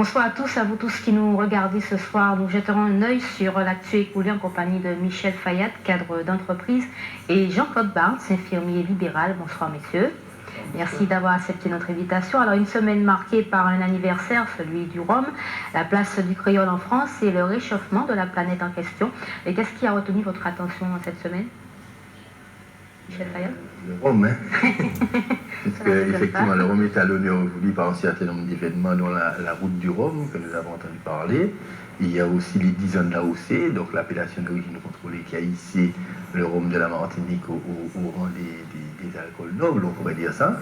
Bonsoir à tous, à vous tous qui nous regardez ce soir. Nous jetterons un œil sur l'actu écoulée en compagnie de Michel Fayad, cadre d'entreprise, et Jean-Claude Barnes, infirmier libéral. Bonsoir messieurs. Merci d'avoir accepté notre invitation. Alors une semaine marquée par un anniversaire, celui du Rhum, la place du créole en France et le réchauffement de la planète en question. Et qu'est-ce qui a retenu votre attention cette semaine, Michel Fayad? Le Rhum, hein. Parce qu'effectivement, le Rhum est à l'honneur aujourd'hui par un certain nombre d'événements, dont la route du Rhum, que nous avons entendu parler. Il y a aussi les 10 ans de l'AOC, donc l'appellation d'origine contrôlée, qui a hissé le Rhum de la Martinique au rang des alcools nobles, on pourrait dire ça.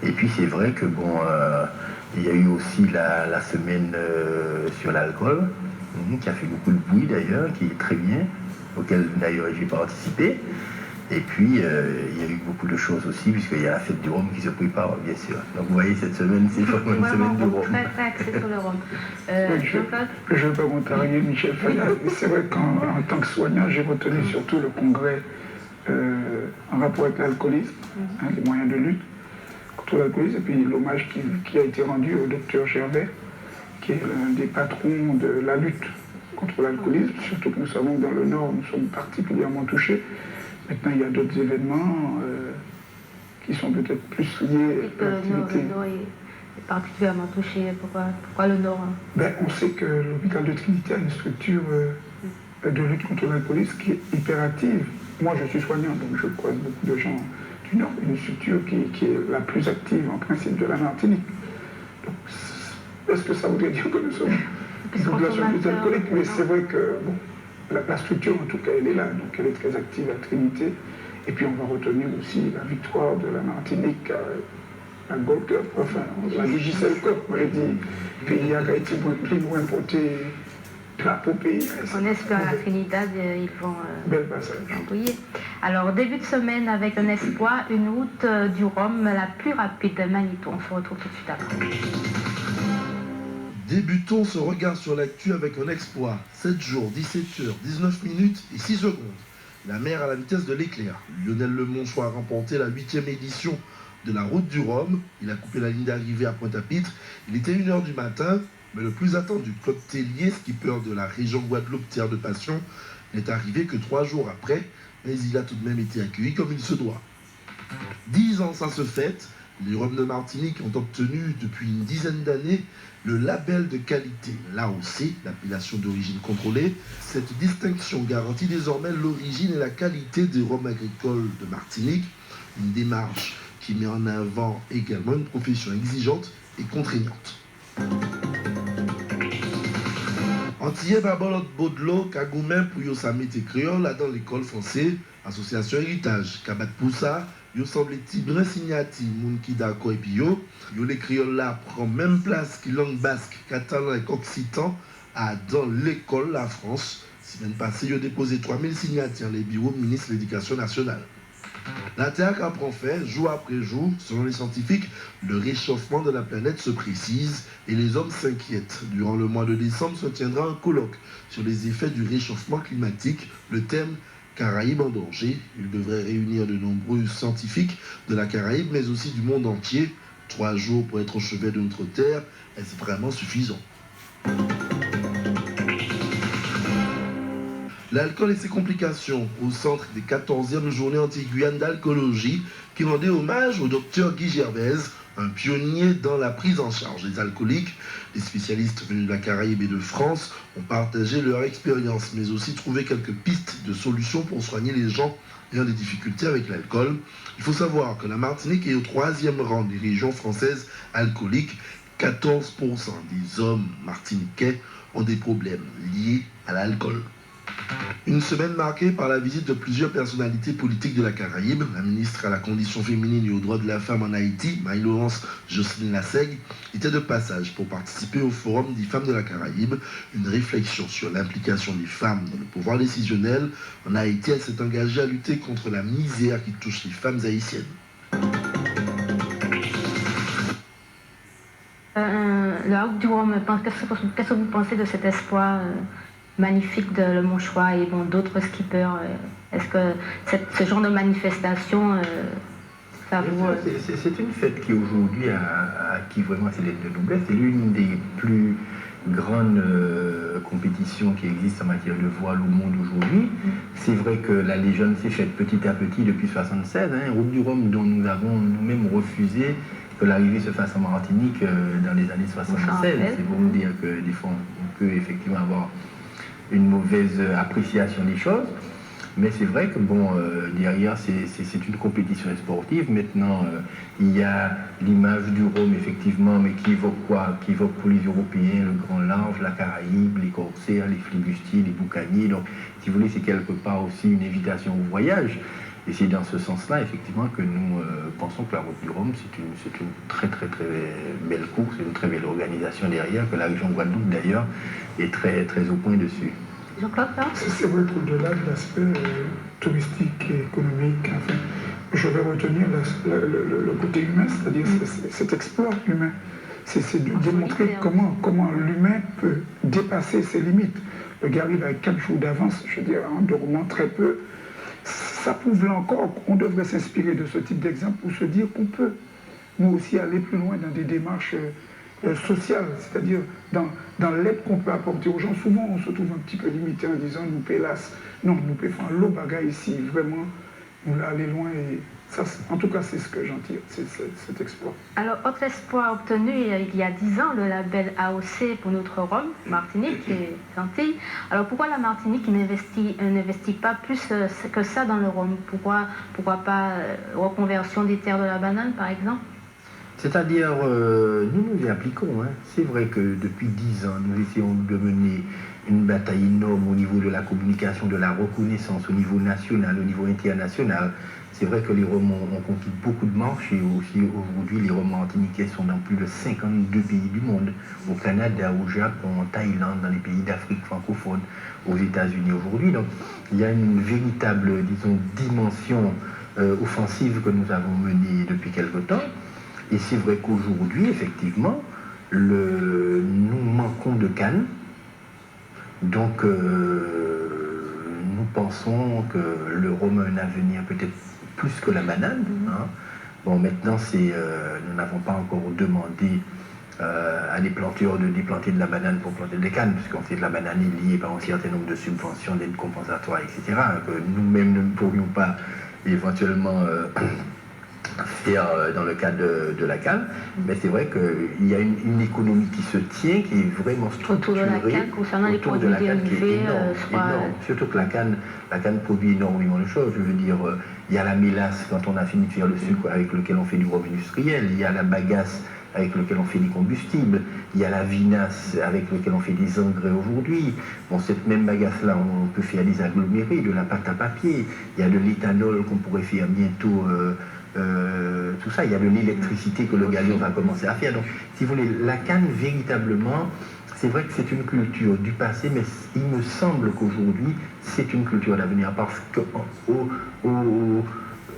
Et puis c'est vrai que bon, il y a eu aussi la semaine sur l'alcool, qui a fait beaucoup de bruit d'ailleurs, qui est très bien, auquel d'ailleurs j'ai participé. Et puis, il y a eu beaucoup de choses aussi, puisqu'il y a la fête du Rhum qui se prépare, bien sûr. Donc, vous voyez, cette semaine, c'est vraiment une semaine du Rhum. Très axé sur le Rhum. Je ne vais pas contrarier Michel Fayad, mais c'est vrai qu'en tant que soignant, j'ai retenu surtout le congrès en rapport avec l'alcoolisme, les moyens de lutte contre l'alcoolisme, et puis l'hommage qui a été rendu au docteur Gervais, qui est l'un des patrons de la lutte contre l'alcoolisme, surtout que nous savons que dans le Nord, nous sommes particulièrement touchés. Maintenant, il y a d'autres événements qui sont peut-être plus liés à l'activité. Le Nord est particulièrement touché. Pourquoi le Nord? On sait que l'hôpital de Trinité a une structure de lutte contre l'alcoolisme qui est hyperactive. Moi, je suis soignant, donc je croise beaucoup de gens du Nord. Une structure qui est la plus active, en principe, de la Martinique. Donc, est-ce que ça voudrait dire que nous sommes une population plus alcoolique? Mais c'est vrai que, bon, la structure, en tout cas, elle est là, donc elle est très active à Trinité. Et puis on va retenir aussi la victoire de la Martinique à Gold Cup, enfin, la Digicel Cup, on l'a dit. Puis il y a Haïti plus loin porter drapeau pays. On espère à la Trinidad, ils vont embrouiller. Alors, début de semaine avec un espoir, une route du Rhum la plus rapide de Manitou. On se retrouve tout de suite après. Débutons ce regard sur l'actu avec un exploit. 7 jours, 17h, 19 minutes et 6 secondes. La mer à la vitesse de l'éclair. Lionel Lemonchois a remporté la 8e édition de la Route du Rhum. Il a coupé la ligne d'arrivée à Pointe-à-Pitre. Il était 1h du matin, mais le plus attendu, Claude Tellier, skipper de la région Guadeloupe, terre de passion, n'est arrivé que 3 jours après, mais il a tout de même été accueilli comme il se doit. 10 ans ça se fête. Les Rhums de Martinique ont obtenu depuis une dizaine d'années le label de qualité, l'AOC, l'appellation d'origine contrôlée. Cette distinction garantit désormais l'origine et la qualité des rhums agricoles de Martinique, une démarche qui met en avant également une profession exigeante et contraignante. Antillais Barbolot Baudelo, Kagoumen pour Yosamite Créole, là dans l'école française, association héritage, Kabat Poussa, yo semble-t-il bien signati, moun ki d'accord et puis yo les créoles là prend même place que langue basque, catalan et occitan dans l'école la France. Semaine passée, yo déposé 3000 signatures les bureaux ministre de l'Éducation nationale. La Terre apprend fait, jour après jour, selon les scientifiques, le réchauffement de la planète se précise et les hommes s'inquiètent. Durant le mois de décembre se tiendra un colloque sur les effets du réchauffement climatique. Le thème Caraïbes en danger. Il devrait réunir de nombreux scientifiques de la Caraïbe, mais aussi du monde entier. 3 jours pour être au chevet de notre terre, est-ce vraiment suffisant? L'alcool et ses complications au centre des 14e journées anti-Guyane d'alcoolologie qui rendait hommage au docteur Guy Gervais, un pionnier dans la prise en charge des alcooliques. Les spécialistes venus de la Caraïbe et de France ont partagé leur expérience, mais aussi trouvé quelques pistes de solutions pour soigner les gens ayant des difficultés avec l'alcool. Il faut savoir que la Martinique est au 3e rang des régions françaises alcooliques. 14% des hommes martiniquais ont des problèmes liés à l'alcool. Une semaine marquée par la visite de plusieurs personnalités politiques de la Caraïbe. La ministre à la condition féminine et aux droits de la femme en Haïti, Marie-Laurence Jocelyne Lassègue, était de passage pour participer au Forum des femmes de la Caraïbe. Une réflexion sur l'implication des femmes dans le pouvoir décisionnel. En Haïti, elle s'est engagée à lutter contre la misère qui touche les femmes haïtiennes. La Route du Rhum, qu'est-ce que vous pensez de cet espoir magnifique de Lemonchois et bon, d'autres skippers? Est-ce que ce genre de manifestation C'est une fête qui aujourd'hui a acquis vraiment ses lettres de noblesse. C'est l'une des plus grandes compétitions qui existent en matière de voile au monde aujourd'hui. C'est vrai que la légende s'est faite petit à petit depuis 1976. Route du Rhum dont nous avons nous-mêmes refusé que l'arrivée se fasse en Martinique dans les années 76. C'est pour nous dire que des fois on peut effectivement avoir une mauvaise appréciation des choses. Mais c'est vrai que bon, derrière, c'est une compétition sportive. Maintenant, il y a l'image du Rhum, effectivement, mais qui évoque quoi? Qui évoque pour les Européens le grand large, la Caraïbe, les corsaires, les flibustiers, les boucaniers. Donc, si vous voulez, c'est quelque part aussi une invitation au voyage. Et c'est dans ce sens-là, effectivement, que nous pensons que la Route du Rhum, c'est une très, très, très belle course, une très belle organisation derrière, que la région Guadeloupe, d'ailleurs, est très, très au point dessus. Jean-Claude, c'est vrai qu'au-delà de l'aspect touristique et économique, enfin, je vais retenir le côté humain, c'est-à-dire cet exploit humain. C'est de démontrer comment l'humain peut dépasser ses limites. Le gars arrive avec 4 jours d'avance, je veux dire, en dormant très peu. Ça prouve là encore qu'on devrait s'inspirer de ce type d'exemple pour se dire qu'on peut, nous aussi, aller plus loin dans des démarches sociale, c'est-à-dire dans l'aide qu'on peut apporter aux gens. Souvent, on se trouve un petit peu limité en disant nous pélas. Non, nous pouvons faire l'eau bagaille ici, vraiment, nous aller loin. Et ça, en tout cas, c'est ce que j'en tire, c'est cet exploit. Alors, autre espoir obtenu il y a 10 ans, le label AOC pour notre Rhum, Martinique et Antilles. Alors, pourquoi la Martinique n'investit pas plus que ça dans le Rhum? Pourquoi pas reconversion des terres de la banane, par exemple? C'est-à-dire, nous y appliquons. C'est vrai que depuis 10 ans, nous essayons de mener une bataille énorme au niveau de la communication, de la reconnaissance au niveau national, au niveau international. C'est vrai que les Roms ont conquis beaucoup de marches et aussi aujourd'hui les Roms martiniquais sont dans plus de 52 pays du monde, au Canada, au Japon, en Thaïlande, dans les pays d'Afrique francophone, aux États-Unis aujourd'hui. Donc il y a une véritable, disons, dimension offensive que nous avons menée depuis quelque temps. Et c'est vrai qu'aujourd'hui, effectivement, nous manquons de canne. Donc, nous pensons que le Rhum a un avenir peut-être plus que la banane. Bon, maintenant, nous n'avons pas encore demandé à des planteurs de déplanter de la banane pour planter des cannes, puisqu'on sait que la banane est liée par un certain nombre de subventions, d'aides compensatoires, etc., que nous-mêmes ne pourrions pas éventuellement faire dans le cadre de la canne. Mais c'est vrai qu'il y a une économie qui se tient, qui est vraiment structurée autour de la canne, concernant les produits dérivés, énorme. Surtout que la canne produit énormément de choses. Je veux dire, il y a la mélasse quand on a fini de faire le sucre avec lequel on fait du rhum industriel, il y a la bagasse avec lequel on fait des combustibles, il y a la vinasse avec lequel on fait des engrais aujourd'hui. Bon, cette même bagasse-là, on peut faire des agglomérés, de la pâte à papier, il y a de l'éthanol qu'on pourrait faire bientôt, tout ça, il y a de l'électricité que le galion va commencer à faire. Donc, si vous voulez, la canne, véritablement, c'est vrai que c'est une culture du passé, mais il me semble qu'aujourd'hui, c'est une culture d'avenir, parce que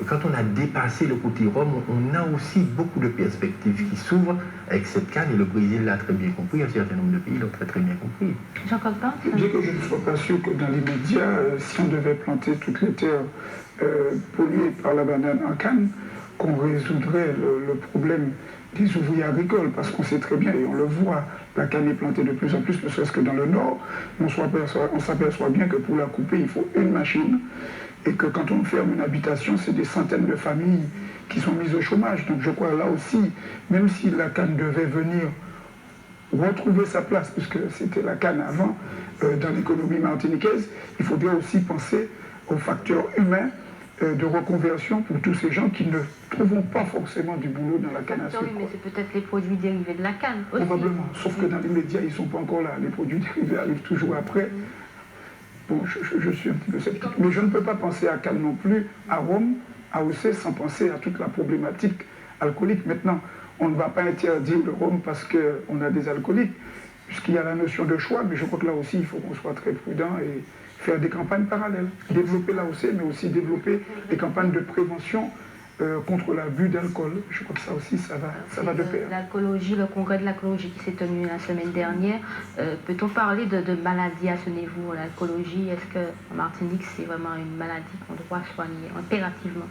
quand on a dépassé le côté Rhum, on a aussi beaucoup de perspectives qui s'ouvrent avec cette canne, et le Brésil l'a très bien compris, un certain nombre de pays l'ont très très bien compris. Jean-Claude Barthes. Je dis que je ne sois pas sûr que dans les médias, si on devait planter toutes les terres polluées par la banane en canne, qu'on résoudrait le problème des ouvriers agricoles, parce qu'on sait très bien, et on le voit, la canne est plantée de plus en plus, ne serait-ce que dans le nord, on s'aperçoit bien que pour la couper, il faut une machine, et que quand on ferme une habitation, c'est des centaines de familles qui sont mises au chômage. Donc je crois là aussi, même si la canne devait venir retrouver sa place, puisque c'était la canne avant, dans l'économie martiniquaise, il faudrait aussi penser aux facteurs humains de reconversion pour tous ces gens qui ne trouveront pas forcément du boulot dans la canne à sucre. Oui, mais c'est peut-être les produits dérivés de la canne aussi. Probablement, sauf que dans les médias, ils ne sont pas encore là. Les produits dérivés arrivent toujours après. Bon, je suis un petit peu sceptique. Mais je ne peux pas penser à canne non plus, à Rhum, à AOC, sans penser à toute la problématique alcoolique. Maintenant, on ne va pas interdire le rhum parce qu'on a des alcooliques, puisqu'il y a la notion de choix, mais je crois que là aussi, il faut qu'on soit très prudent et faire des campagnes parallèles. Développer l'AOC, mais aussi développer des campagnes de prévention contre l'abus d'alcool. Je crois que ça aussi, ça va de pair. L'alcoolologie, le congrès de l'alcoolologie qui s'est tenu la semaine dernière, peut-on parler de maladies à ce niveau, l'alcoolologie? Est-ce qu'en Martinique, c'est vraiment une maladie qu'on doit soigner impérativement?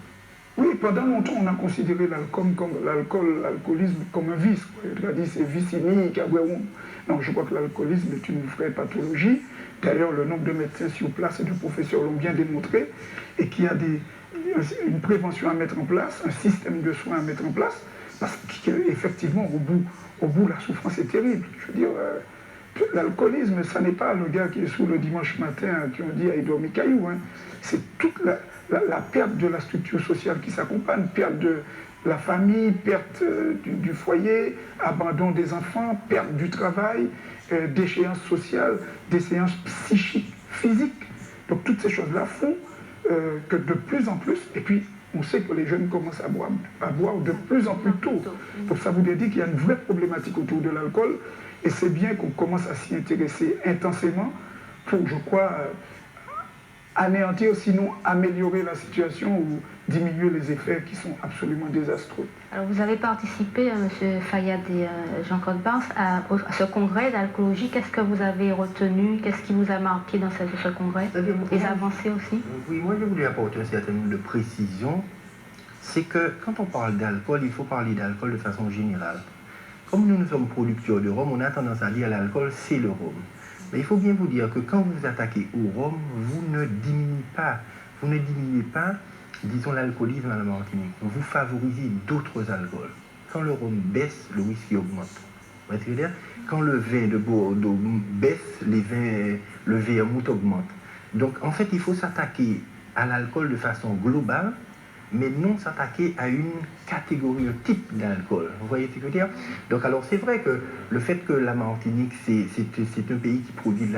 Oui, pendant longtemps, on a considéré l'alcoolisme comme un vice. On a dit c'est vice unique. Non, je crois que l'alcoolisme est une vraie pathologie. D'ailleurs, le nombre de médecins sur place et de professeurs l'ont bien démontré, et qu'il y a une prévention à mettre en place, un système de soins à mettre en place, parce qu'effectivement, au bout, la souffrance est terrible. Je veux dire, l'alcoolisme, ça n'est pas le gars qui est sous le dimanche matin, qui on dit, il dormi caillou. Hein. C'est toute la perte de la structure sociale qui s'accompagne, perte de la famille, perte du foyer, abandon des enfants, perte du travail, déchéance sociale, déchéance psychique, physique. Donc toutes ces choses-là font que de plus en plus, et puis on sait que les jeunes commencent à boire de plus en plus tôt. Donc ça voudrait dire qu'il y a une vraie problématique autour de l'alcool, et c'est bien qu'on commence à s'y intéresser intensément pour, je crois, anéantir, sinon améliorer la situation ou diminuer les effets qui sont absolument désastreux. Alors vous avez participé, M. Fayad et Jean-Claude Barnes, à ce congrès d'alcoolologie. Qu'est-ce que vous avez retenu? Qu'est-ce qui vous a marqué dans ce congrès? Les avancées aussi? Oui, moi je voulais apporter un certain nombre de précisions. C'est que quand on parle d'alcool, il faut parler d'alcool de façon générale. Comme nous sommes producteurs de rhum, on a tendance à dire l'alcool c'est le rhum. Mais il faut bien vous dire que quand vous vous attaquez au rhum, vous ne diminuez pas, disons, l'alcoolisme à la Martinique. Vous favorisez d'autres alcools. Quand le rhum baisse, le whisky augmente. Vous voyez ce que je veux dire? Quand le vin de Bordeaux baisse, le vermouth augmente. Donc en fait, il faut s'attaquer à l'alcool de façon globale, mais non s'attaquer à une catégorie, un type d'alcool. Vous voyez ce que je veux dire? Donc alors c'est vrai que le fait que la Martinique, c'est un pays qui produit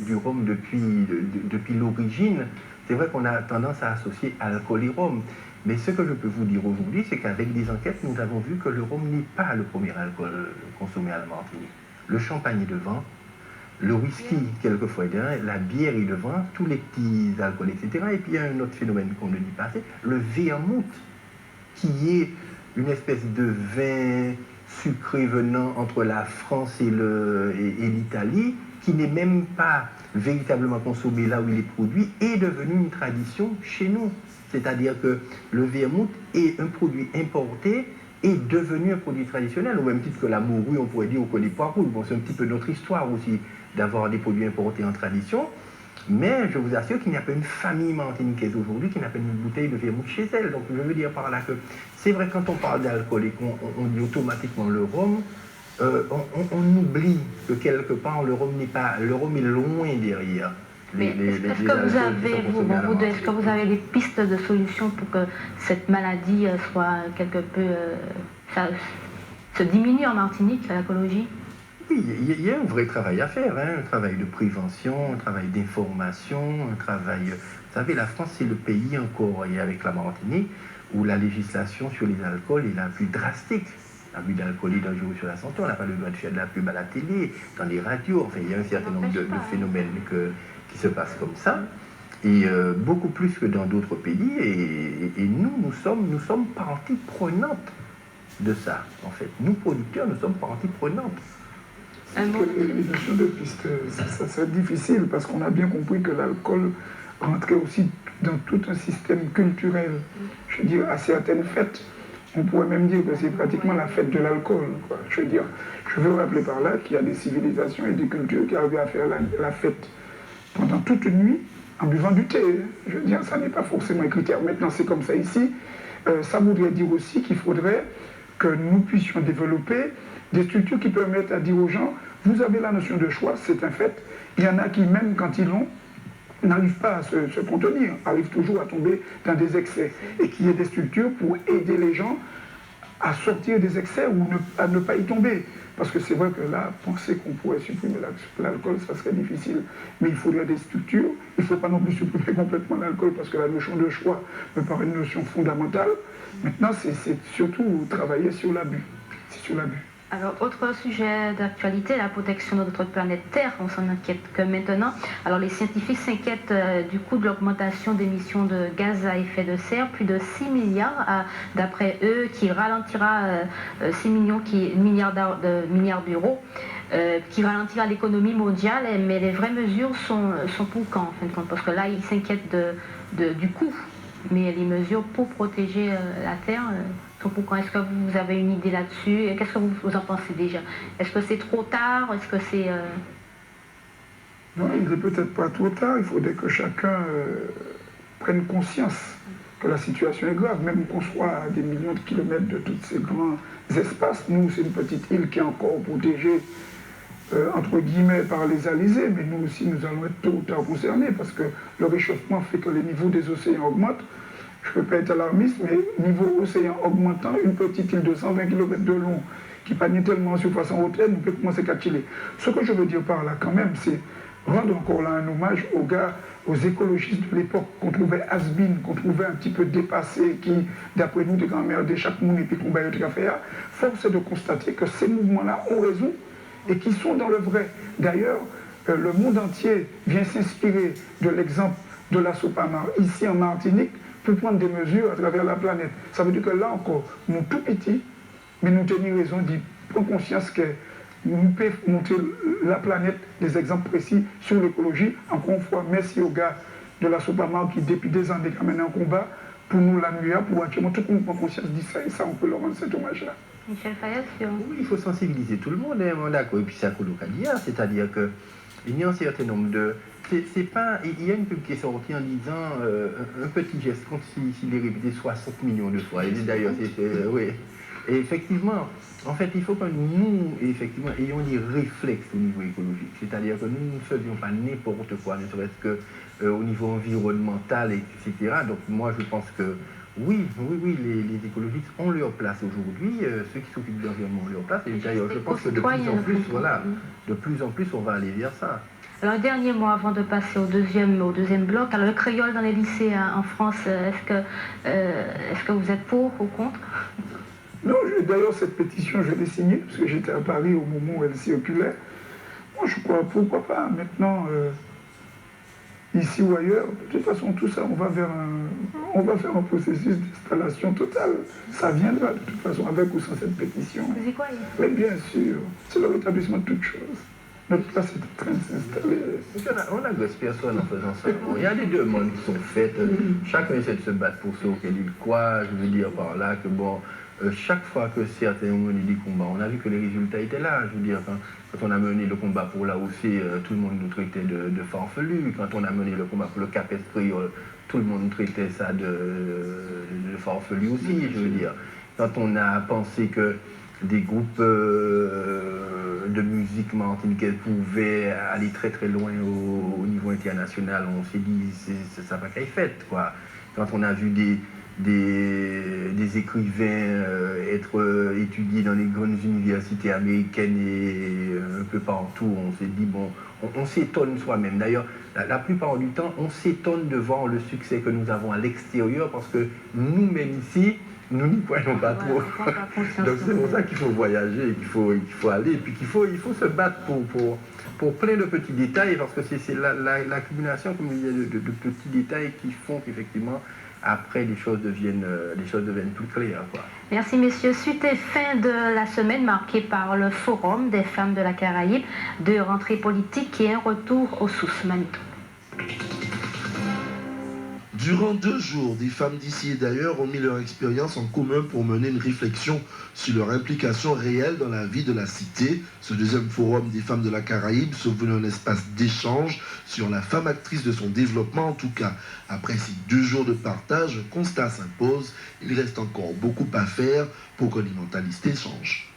du rhum depuis l'origine, c'est vrai qu'on a tendance à associer alcool et rhum. Mais ce que je peux vous dire aujourd'hui, c'est qu'avec des enquêtes, nous avons vu que le rhum n'est pas le premier alcool consommé à la Martinique. Le champagne est devant, le whisky, quelquefois, la bière est devant, tous les petits alcools, etc. Et puis il y a un autre phénomène qu'on ne dit pas assez, le vermouth, qui est une espèce de vin sucré venant entre la France et l'Italie, qui n'est même pas véritablement consommé là où il est produit, est devenu une tradition chez nous. C'est-à-dire que le vermouth est un produit importé, est devenu un produit traditionnel, au même titre que la morue, on pourrait dire, ou que les poireaux. Bon, c'est un petit peu notre histoire aussi, d'avoir des produits importés en tradition, mais je vous assure qu'il n'y a pas une famille martiniquaise aujourd'hui qui n'a pas une bouteille de vermouth chez elle. Donc je veux dire par là que c'est vrai, quand on parle d'alcool et qu'on dit automatiquement le rhum, on oublie que quelque part le rhum est loin derrière. Est-ce que vous avez des pistes de solutions pour que cette maladie soit quelque peu se diminue en Martinique, l'alcoolologie? Oui, il y a un vrai travail à faire, hein, un travail de prévention, un travail d'information, un travail... Vous savez, la France, c'est le pays encore, et avec la Martinique, où la législation sur les alcools est la plus drastique. L'abus d'alcool est dangereux sur la santé, on n'a pas le droit de faire de la pub à la télé, dans les radios, enfin, il y a un certain nombre de phénomènes qui se passent comme ça, et beaucoup plus que dans d'autres pays, et nous sommes partie prenante de ça, en fait. Nous, producteurs, nous sommes partie prenante. Les notions de piste, ça serait difficile parce qu'on a bien compris que l'alcool rentrait aussi dans tout un système culturel. Je veux dire, à certaines fêtes, on pourrait même dire que c'est pratiquement la fête de l'alcool. Je veux dire, je veux rappeler par là qu'il y a des civilisations et des cultures qui arrivent à faire la fête pendant toute une nuit en buvant du thé. Je veux dire, ça n'est pas forcément un critère. Maintenant, c'est comme ça ici. Ça voudrait dire aussi qu'il faudrait que nous puissions développer des structures qui permettent à dire aux gens, vous avez la notion de choix, c'est un fait. Il y en a qui, même quand ils l'ont, n'arrivent pas à se contenir, arrivent toujours à tomber dans des excès. Et qu'il y ait des structures pour aider les gens à sortir des excès ou à ne pas y tomber. Parce que c'est vrai que là, penser qu'on pourrait supprimer l'alcool, ça serait difficile. Mais il faudrait des structures. Il ne faut pas non plus supprimer complètement l'alcool parce que la notion de choix me paraît une notion fondamentale. Maintenant, c'est surtout travailler sur l'abus. C'est sur l'abus. Alors, autre sujet d'actualité, la protection de notre planète Terre, on s'en inquiète que maintenant. Alors, les scientifiques s'inquiètent du coût de l'augmentation d'émissions de gaz à effet de serre, plus de 6 milliards, d'après eux, qui ralentira 6 milliards d'euros, qui ralentira l'économie mondiale, mais les vraies mesures sont pour quand, en fin de compte? Parce que là, ils s'inquiètent du coût mais les mesures pour protéger la terre, pour quand est-ce que vous avez une idée là-dessus? Qu'est-ce que vous en pensez déjà? Est-ce que c'est trop tard? Est-ce que c'est... Non, il n'est peut-être pas trop tard. Il faudrait que chacun prenne conscience que la situation est grave, même qu'on soit à des millions de kilomètres de tous ces grands espaces. Nous, c'est une petite île qui est encore protégée, entre guillemets, par les alizés, mais nous aussi, nous allons être tôt ou tard concernés, parce que le réchauffement fait que les niveaux des océans augmentent. Je ne peux pas être alarmiste, mais niveau océan augmentant, une petite île de 120 km de long, qui pas tellement en surface en hauteur, nous peut commencer à chiller. Ce que je veux dire par là, quand même, c'est rendre encore là un hommage aux gars, aux écologistes de l'époque qu'on trouvait has-been, qu'on trouvait un petit peu dépassés, qui, d'après nous, des grands-mères de chaque monde et puis qu'on va faire. Force est de constater que ces mouvements-là ont raison et qui sont dans le vrai. D'ailleurs, le monde entier vient s'inspirer de l'exemple de la Sopamar ici en Martinique pour prendre des mesures à travers la planète. Ça veut dire que là encore, nous tout petits, mais nous tenons raison d'y prendre conscience que nous pouvons montrer la planète des exemples précis sur l'écologie. Encore une fois, merci aux gars de la Sopamar qui, depuis des années, amènent un combat pour nous la nuit, pour actuellement tout le monde prend conscience de ça, et ça, on peut leur rendre cet hommage-là. Michel Fayette, oui, il faut sensibiliser tout le monde, et puis c'est à Colocadia, c'est-à-dire qu'il y a un certain nombre de... C'est pas... Il y a une pub qui est sortie en disant un petit geste, comme s'il est répété 60 millions de fois. Et d'ailleurs, oui. Et effectivement, en fait, il faut que nous, effectivement, ayons des réflexes au niveau écologique. C'est-à-dire que nous ne faisions pas n'importe quoi, ne serait-ce que au niveau environnemental, etc. Donc moi, je pense que oui, les écologistes ont leur place aujourd'hui. Ceux qui s'occupent de l'environnement ont leur place. Et d'ailleurs, je pense que de plus en plus, on va aller vers ça. Alors, un dernier mot avant de passer au deuxième bloc. Alors, le créole dans les lycées en France, est-ce que vous êtes pour ou contre? Non, d'ailleurs, cette pétition, je l'ai signée, parce que j'étais à Paris au moment où elle circulait. Moi, je crois, pourquoi pas, maintenant, ici ou ailleurs, de toute façon, tout ça, on va faire un processus d'installation totale. Ça viendra, de toute façon, avec ou sans cette pétition. Vous y croyez? Mais bien sûr, c'est le rétablissement de toutes choses. Notre place est en train de s'installer. On n'agresse personne en faisant ça. Il y a des demandes qui sont faites. Chacun essaie de se battre pour ce auquel il croit. Je veux dire par là que bon, chaque fois que certains ont mené des combats, on a vu que les résultats étaient là. Je veux dire, quand on a mené le combat pour l'AOC, tout le monde nous traitait de farfelus. Quand on a mené le combat pour le CAPES créole, tout le monde nous traitait ça de farfelus aussi. Je veux dire, quand on a pensé que des groupes de musique martiniquaise pouvaient aller très très loin au niveau international, on s'est dit ça va qu'à être fait, quoi. Quand on a vu des écrivains être étudiés dans les grandes universités américaines et un peu partout, on s'est dit bon, on s'étonne soi-même. D'ailleurs, la plupart du temps, on s'étonne de voir le succès que nous avons à l'extérieur parce que nous-mêmes ici, nous n'y croyons pas trop. Donc c'est pour ça qu'il faut voyager, qu'il faut aller, et puis il faut se battre pour plein de petits détails, parce que c'est l'accumulation, comme je disais, de petits détails qui font qu'effectivement, après, les choses deviennent plus claires, quoi. Merci, messieurs. Suite et fin de la semaine marquée par le Forum des femmes de la Caraïbe, de rentrée politique et un retour aux sources. Manitou. Durant 2 jours, des femmes d'ici et d'ailleurs ont mis leur expérience en commun pour mener une réflexion sur leur implication réelle dans la vie de la cité. Ce deuxième forum des femmes de la Caraïbe se voulait un espace d'échange sur la femme actrice de son développement. En tout cas, après ces 2 jours de partage, un constat s'impose. Il reste encore beaucoup à faire pour que les mentalités changent.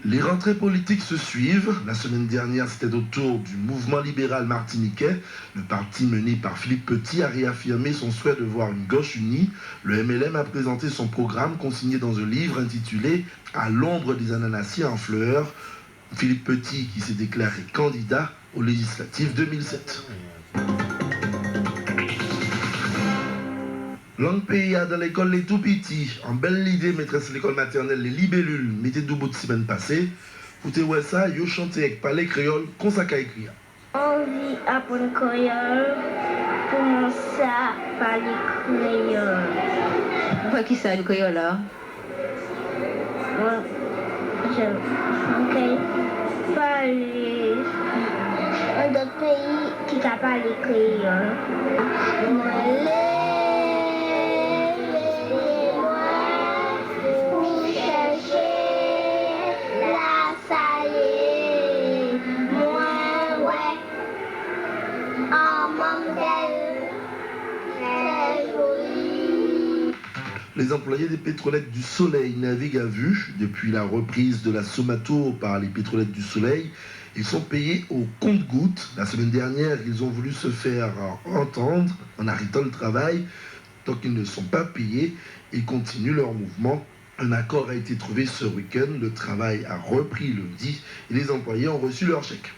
Les rentrées politiques se suivent. La semaine dernière, c'était au tour du mouvement libéral martiniquais. Le parti mené par Philippe Petit a réaffirmé son souhait de voir une gauche unie. Le MLM a présenté son programme consigné dans un livre intitulé « À l'ombre des ananassiers en fleurs ». Philippe Petit qui s'est déclaré candidat aux législatives 2007. Langue PIA dans l'école Les Tout Petits. En belle idée, maîtresse de l'école maternelle Les Libellules, mettez deux bouts de semaine passée. Écoutez, ouais, ça, yo chanté avec palais créole, qu'on ça qu'a écrit. On vit apprendre créole, pour ça, parler créole. Pourquoi qui ça, le créole, là? Moi, je parler dans d'autres pays qui t'a parlé créole. Moi, Les employés des pétrolettes du Soleil naviguent à vue. Depuis la reprise de la Somato par les pétrolettes du Soleil, ils sont payés au compte-gouttes. La semaine dernière, ils ont voulu se faire entendre en arrêtant le travail. Tant qu'ils ne sont pas payés, ils continuent leur mouvement. Un accord a été trouvé ce week-end. Le travail a repris lundi et les employés ont reçu leur chèque.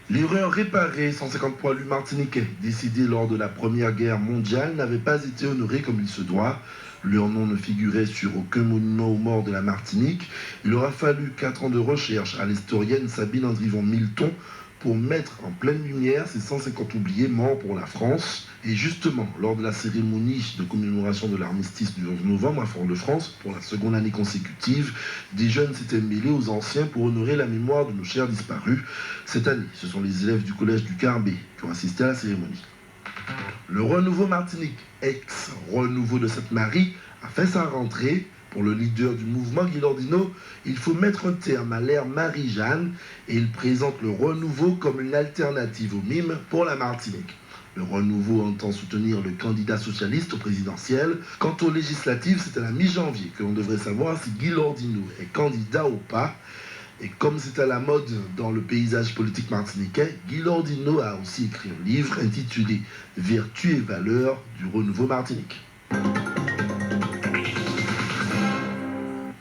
L'erreur réparée, 150 poilus martiniquais décédés lors de la Première Guerre mondiale n'avaient pas été honorés comme il se doit. Leur nom ne figurait sur aucun monument aux morts de la Martinique. Il aura fallu 4 ans de recherche à l'historienne Sabine Andrivon-Milton pour mettre en pleine lumière ces 150 oubliés morts pour la France. Et justement, lors de la cérémonie de commémoration de l'armistice du 11 novembre à Fort-de-France, pour la seconde année consécutive, des jeunes s'étaient mêlés aux anciens pour honorer la mémoire de nos chers disparus. Cette année, ce sont les élèves du collège du Carbet qui ont assisté à la cérémonie. Le Renouveau Martinique, ex-Renouveau de Sainte-Marie, a fait sa rentrée. Pour le leader du mouvement, Guy Lordino, il faut mettre un terme à l'ère Marie-Jeanne et il présente le Renouveau comme une alternative au mime pour la Martinique. Le Renouveau entend soutenir le candidat socialiste au présidentiel. Quant aux législatives, c'est à la mi-janvier que l'on devrait savoir si Guy Lordino est candidat ou pas. Et comme c'est à la mode dans le paysage politique martiniquais, Guy Lordino a aussi écrit un livre intitulé « Vertus et valeurs du Renouveau Martinique ».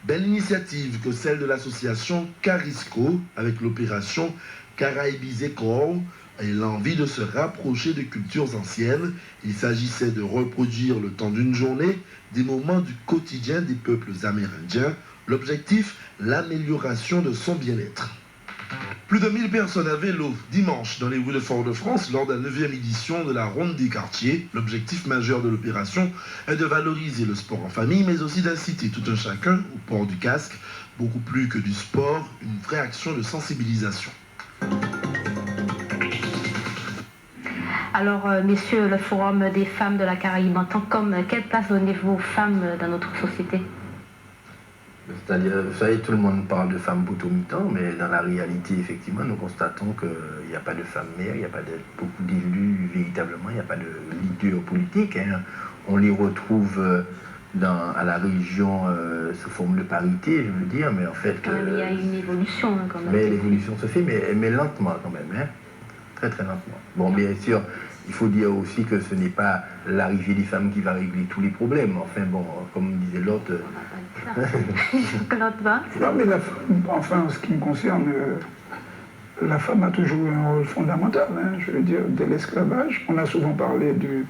Belle initiative que celle de l'association Carisco avec l'opération Caraïbisé Corps et l'envie de se rapprocher de cultures anciennes. Il s'agissait de reproduire le temps d'une journée des moments du quotidien des peuples amérindiens. L'objectif, l'amélioration de son bien-être. Plus de 1000 personnes à vélo dimanche dans les rues de Fort-de-France lors de la 9e édition de la Ronde des quartiers. L'objectif majeur de l'opération est de valoriser le sport en famille, mais aussi d'inciter tout un chacun au port du casque. Beaucoup plus que du sport, une vraie action de sensibilisation. Alors, messieurs, le Forum des femmes de la Caraïbe, en tant qu'hommes, quelle place donnez-vous aux femmes dans notre société ? C'est-à-dire, vous savez, tout le monde parle de femmes potomitans, mais dans la réalité, effectivement, nous constatons qu'il n'y a pas de femmes maires, il n'y a pas beaucoup d'élus véritablement, il n'y a pas de leaders politiques. Hein. On les retrouve à la région sous forme de parité, je veux dire, mais en fait... il y a une évolution hein, quand même. Mais l'évolution se fait, mais lentement quand même, hein. Très très lentement. Bon, bien sûr, il faut dire aussi que ce n'est pas l'arrivée des femmes qui va régler tous les problèmes. Enfin bon, comme disait l'autre... Non, mais la femme, enfin, en ce qui me concerne, la femme a toujours eu un rôle fondamental. Hein, je veux dire, dès l'esclavage, on a souvent parlé du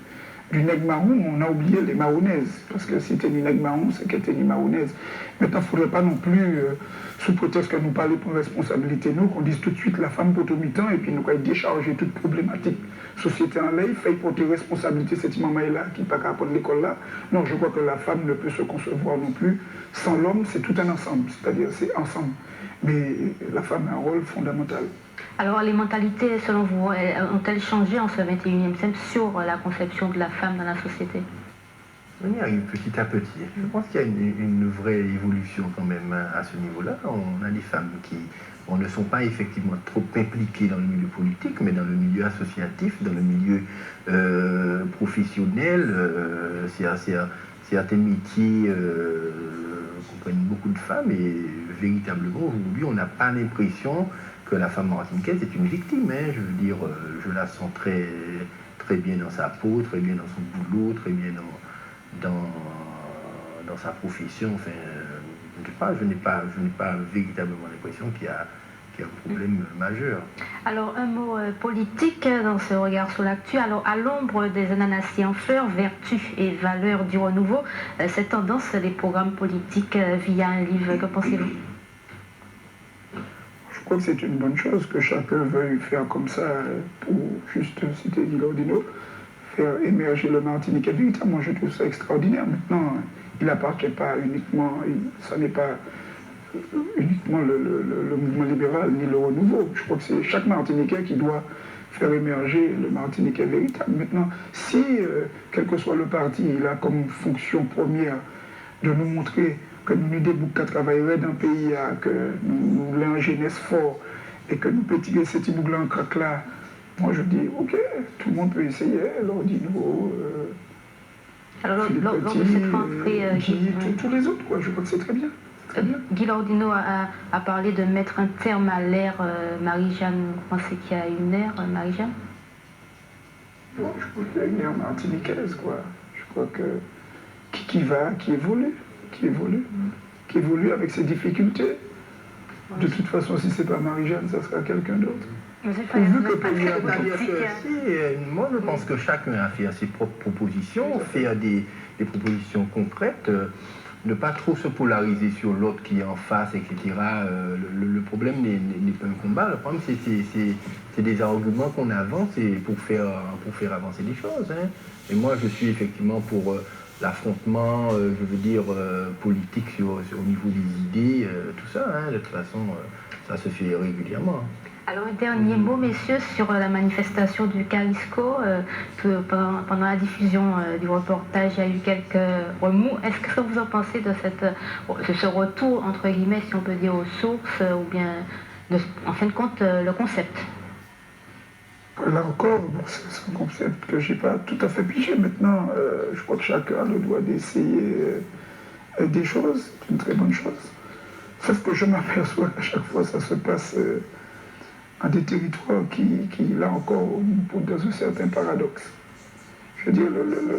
nègre marron, on a oublié les marronaises. Parce que si t'es ni nègre marron, c'est qu'elle était ni marronaise. Maintenant, il ne faudrait pas non plus, sous prétexte que nous parlions pour responsabilité, nous, qu'on dise tout de suite la femme potomitan et puis nous qu'on décharger toute problématique société en l'air, il faut porter responsabilité cette maman-là qui n'est pas capable de l'école là. Non, je crois que la femme ne peut se concevoir non plus. Sans l'homme, c'est tout un ensemble, c'est-à-dire c'est ensemble. Mais la femme a un rôle fondamental. Alors les mentalités, selon vous, ont-elles changé en ce 21e siècle sur la conception de la femme dans la société ? Il y a petit à petit. Je pense qu'il y a une vraie évolution quand même à ce niveau-là. On a des femmes qui ne sont pas effectivement trop impliquées dans le milieu politique, mais dans le milieu associatif, dans le milieu professionnel. Certains métiers comprennent beaucoup de femmes et véritablement aujourd'hui on n'a pas l'impression que la femme martiniquaise est une victime. Hein. Je veux dire, je la sens très, très bien dans sa peau, très bien dans son boulot, très bien dans sa profession. Enfin, je n'ai pas véritablement l'impression qu'il y a un problème majeur. Alors, un mot politique dans ce regard sur l'actu. Alors, à l'ombre des ananassiers en fleurs, vertus et valeurs du renouveau, cette tendance des programmes politiques via un livre, que pensez-vous ? Je crois que c'est une bonne chose que chacun veuille faire comme ça, pour juste citer Guy Lordino, faire émerger le Martiniquais véritable. Moi, je trouve ça extraordinaire. Maintenant, il n'appartient pas uniquement, ça n'est pas uniquement le mouvement libéral ni le renouveau. Je crois que c'est chaque Martiniquais qui doit faire émerger le Martiniquais véritable. Maintenant, si, quel que soit le parti, il a comme fonction première de nous montrer que nous nous débouquons qu'à travailler dans un pays, que nous avons une jeunesse fort et que nous pouvons tirer cet ibougla en craque là moi je dis, ok, tout le monde peut essayer, Lordino, Alors, Philippe lors de Petit, cette rentrée, Guy, tous les autres, quoi. Je crois que c'est très bien. Très bien. Guy Lordino a parlé de mettre un terme à l'ère Marie-Jeanne. Vous pensez qu'il y a une ère Marie-Jeanne? Bon, je crois qu'il y a une ère martiniquaise, quoi. Je crois que qui évolue avec ses difficultés. De toute façon, si c'est pas Marie-Jeanne, ça sera quelqu'un d'autre. Moi, je pense que chacun a fait ses propres propositions, faire des propositions concrètes, ne pas trop se polariser sur l'autre qui est en face, etc. Le problème n'est pas un combat, le problème c'est des arguments qu'on avance pour faire avancer les choses. Hein. Et moi, je suis effectivement pour l'affrontement, je veux dire, politique au niveau des idées, tout ça. Hein. De toute façon, ça se fait régulièrement. Alors un dernier mot, messieurs, sur la manifestation du Carisco. Pendant la diffusion du reportage, il y a eu quelques remous. Est-ce que vous en pensez de ce retour, entre guillemets, si on peut dire, aux sources, ou bien, en fin de compte, le concept? Là encore, bon, c'est un concept que je n'ai pas tout à fait pigé. Maintenant, je crois que chacun a le droit d'essayer des choses. C'est une très bonne chose. Sauf que je m'aperçois qu'à chaque fois, ça se passe à des territoires qui, là encore, dans un certain paradoxe. Je veux dire,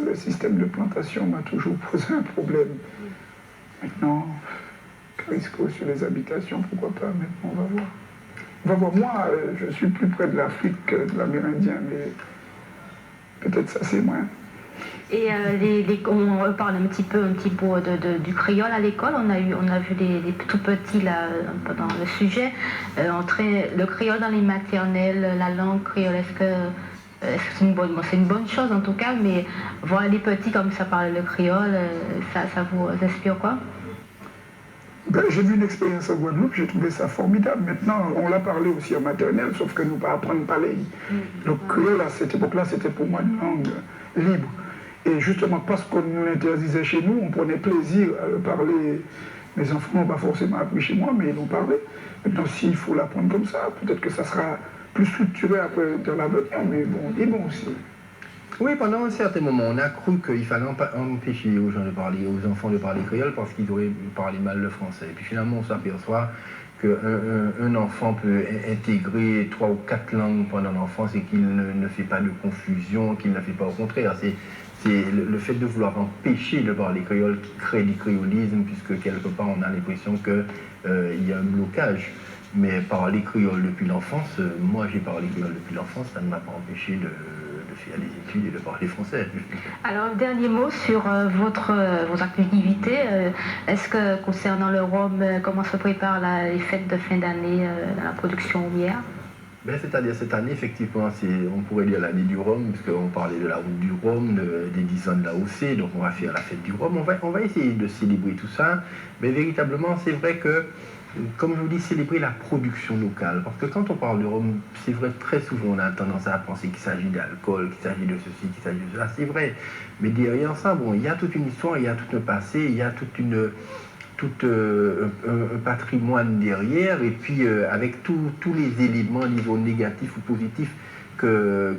le système de plantation m'a toujours posé un problème. Maintenant, Carisco sur les habitations, pourquoi pas, maintenant on va voir. On va voir, moi, je suis plus près de l'Afrique que de l'Amérindien, mais peut-être ça c'est moins. Et on reparle un petit peu du créole à l'école. On a vu les tout petits là pendant le sujet entrer le créole dans les maternelles, la langue créole. Est-ce que c'est une bonne chose en tout cas, mais voir les petits comme ça parler le créole, ça vous inspire quoi? Ben, j'ai vu une expérience en Guadeloupe, j'ai trouvé ça formidable. Maintenant, on l'a parlé aussi en maternelle, sauf que nous pas apprendre à parler. Le créole à cette époque-là, c'était pour moi une langue libre. Et justement, parce qu'on nous l'interdisait chez nous, on prenait plaisir à le parler. Mes enfants n'ont pas forcément appris chez moi, mais ils l'ont parlé. Maintenant, s'il faut l'apprendre comme ça, peut-être que ça sera plus structuré après dans l'avenir, mais bon, il est bon aussi. Oui, pendant un certain moment, on a cru qu'il fallait empêcher aux enfants de parler créole parce qu'ils auraient parlé mal le français. Et puis finalement, on s'aperçoit qu'un enfant peut intégrer 3 ou 4 langues pendant l'enfance et qu'il ne fait pas de confusion, qu'il ne la fait pas au contraire. C'est le fait de vouloir empêcher de parler créole qui crée du créolisme, puisque quelque part on a l'impression qu'il y a un blocage. Mais parler créole depuis l'enfance, moi j'ai parlé créole depuis l'enfance, ça ne m'a pas empêché de faire des études et de parler français. Alors, dernier mot sur vos activités. Est-ce que concernant le rhum, comment se préparent les fêtes de fin d'année dans la production houmière? C'est-à-dire cette année, effectivement, on pourrait dire l'année du rhum, puisqu'on parlait de la route du rhum, des 10 ans de l'AOC, donc on va faire la fête du rhum. On va essayer de célébrer tout ça, mais véritablement, c'est vrai que, comme je vous dis, célébrer la production locale. Parce que quand on parle de rhum, c'est vrai, très souvent, on a tendance à penser qu'il s'agit d'alcool, qu'il s'agit de ceci, qu'il s'agit de cela, c'est vrai. Mais derrière ça, bon, il y a toute une histoire, il y a tout un passé, il y a un patrimoine derrière, et puis avec tous les éléments, disons, négatifs ou positifs que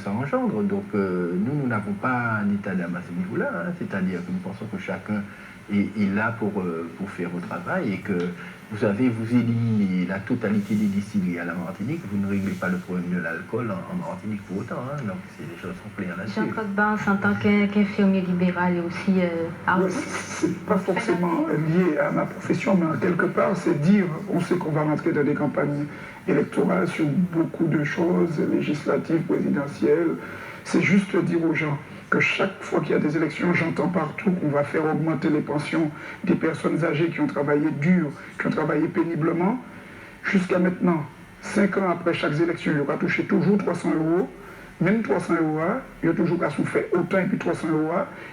ça engendre. Donc nous n'avons pas un état d'âme à ce niveau-là, hein. C'est-à-dire que nous pensons que chacun est là pour faire le travail et que vous éliminez la totalité des distilleries à la Martinique, vous ne réglez pas le problème de l'alcool en Martinique pour autant, hein. Donc les choses sont claires là-dessus. Jean-Claude Barnes, en tant qu'infirmier libéral et aussi artiste. C'est pas forcément lié à ma profession, mais quelque part, c'est dire, on sait qu'on va rentrer dans des campagnes électorales sur beaucoup de choses, législatives, présidentielles. C'est juste dire aux gens que chaque fois qu'il y a des élections, j'entends partout qu'on va faire augmenter les pensions des personnes âgées qui ont travaillé dur, qui ont travaillé péniblement. Jusqu'à maintenant, 5 ans après chaque élection, il y aura touché toujours 300 €. Même 300 €, il y a toujours qu'à souffrir autant et puis 300 €,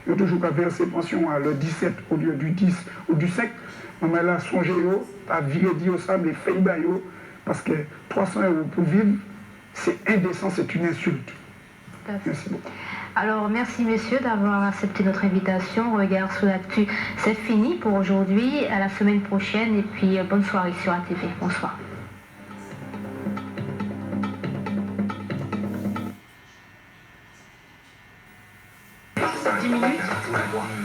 il y a toujours qu'à verser pension à le 17 au lieu du 10 ou du 5. Mais là, songez à virer dire ça, mais fait parce que 300 € pour vivre, c'est indécent, c'est une insulte. Merci beaucoup. Alors, merci messieurs d'avoir accepté notre invitation. Regard sur l'actu, c'est fini pour aujourd'hui. À la semaine prochaine et puis bonne soirée sur ATV. Bonsoir. 10 minutes.